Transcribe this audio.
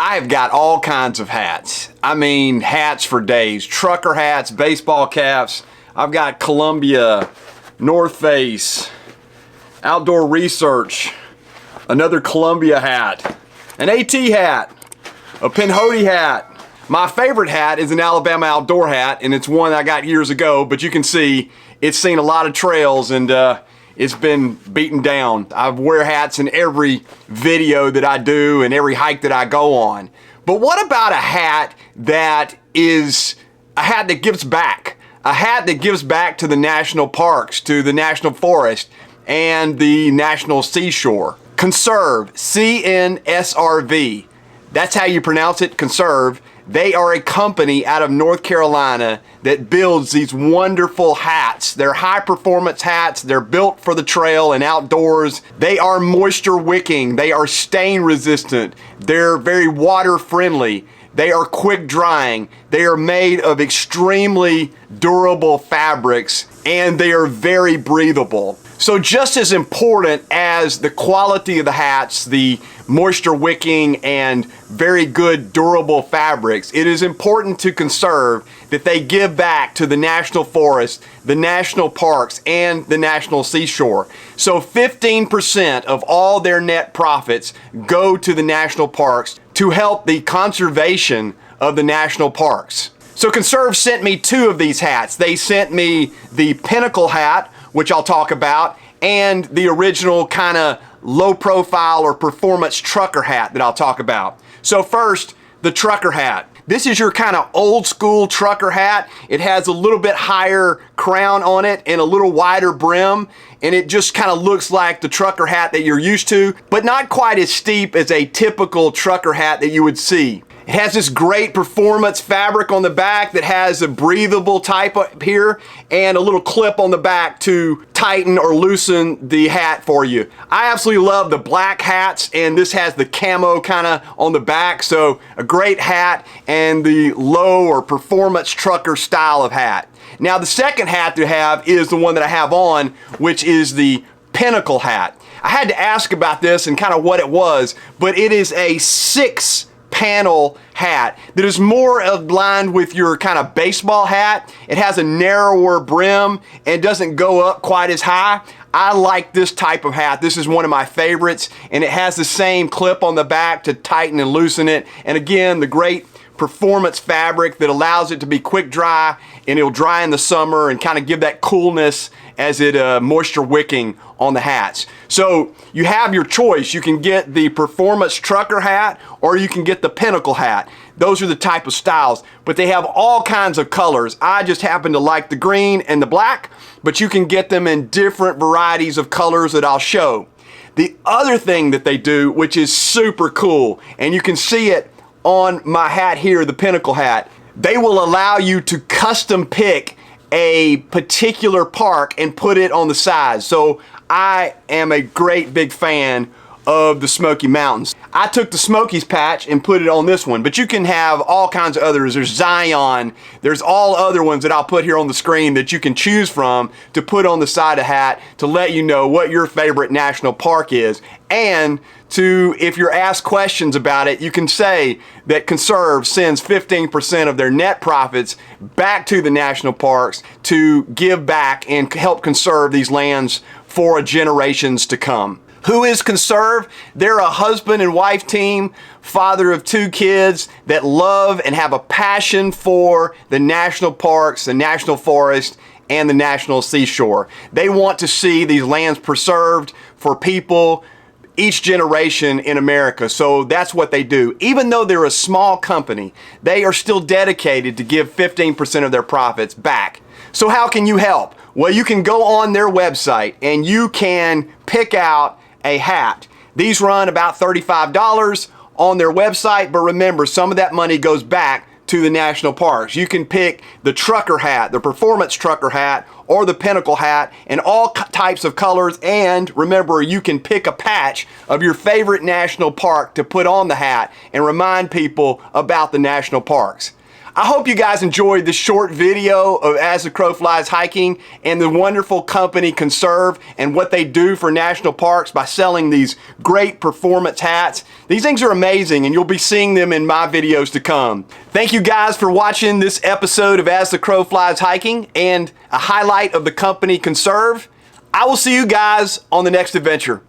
I have got all kinds of hats. I mean, hats for days. Trucker hats, baseball caps. I've got Columbia, North Face, Outdoor Research, another Columbia hat, an AT hat, a Pinnacle hat. My favorite hat is an Alabama outdoor hat, and it's one I got years ago, but you can see it's seen a lot of trails and it's been beaten down. I wear hats in every video that I do and every hike that I go on. But what about a hat that is a hat that gives back? A hat that gives back to the national parks, to the national forest, and the National Seashore. Consrv, CNSRV. That's how you pronounce it, Consrv. They are a company out of North Carolina that builds these wonderful hats. They're high performance hats. They're built for the trail and outdoors. They are moisture wicking. They are stain resistant. They're very water friendly. They are quick drying. They are made of extremely durable fabrics, and they are very breathable. So just as important as the quality of the hats, the moisture wicking and very good durable fabrics, it is important to Consrv that they give back to the national forest, the national parks, and the National Seashore. So 15% of all their net profits go to the national parks to help the conservation of the national parks. So Consrv sent me two of these hats. They sent me the Pinnacle hat, which I'll talk about, and the original kind of low profile or performance trucker hat that I'll talk about. So first, the trucker hat. This is your kind of old school trucker hat. It has a little bit higher crown on it and a little wider brim, and it just kind of looks like the trucker hat that you're used to, but not quite as steep as a typical trucker hat that you would see. It has this great performance fabric on the back that has a breathable type up here and a little clip on the back to tighten or loosen the hat for you. I absolutely love the black hats, and this has the camo kind of on the back, so a great hat and the low or performance trucker style of hat. Now the second hat to have is the one that I have on, which is the Pinnacle hat. I had to ask about this and kind of what it was, but it is a 6-panel hat that is more aligned with your kind of baseball hat. It has a narrower brim and doesn't go up quite as high. I like this type of hat. This is one of my favorites, and it has the same clip on the back to tighten and loosen it. And again, the great performance fabric that allows it to be quick dry, and it'll dry in the summer and kind of give that coolness as it moisture wicking on the hats. So you have your choice. You can get the performance trucker hat or you can get the Pinnacle hat. Those are the type of styles, but they have all kinds of colors. I just happen to like the green and the black, but you can get them in different varieties of colors that I'll show. The other thing that they do, which is super cool, and you can see it on my hat here, the Pinnacle hat, they will allow you to custom pick a particular park and put it on the sides. So I am a great big fan of the Smoky Mountains. I took the Smokies patch and put it on this one, but you can have all kinds of others. There's Zion, there's all other ones that I'll put here on the screen that you can choose from to put on the side of hat to let you know what your favorite national park is. And to, if you're asked questions about it, you can say that Consrv sends 15% of their net profits back to the national parks to give back and help conserve these lands for generations to come. Who is Consrv? They're a husband and wife team, father of 2 kids that love and have a passion for the national parks, the national forest, and the National Seashore. They want to see these lands preserved for people each generation in America. So that's what they do. Even though they're a small company, they are still dedicated to give 15% of their profits back. So how can you help? Well, you can go on their website and you can pick out a hat. These run about $35 on their website, but remember, some of that money goes back to the national parks. You can pick the trucker hat, the performance trucker hat, or the Pinnacle hat, in all types of colors. And remember, you can pick a patch of your favorite national park to put on the hat and remind people about the national parks. I hope you guys enjoyed this short video of As the Crow Flies Hiking and the wonderful company Consrv and what they do for national parks by selling these great performance hats. These things are amazing and you'll be seeing them in my videos to come. Thank you guys for watching this episode of As the Crow Flies Hiking and a highlight of the company Consrv. I will see you guys on the next adventure.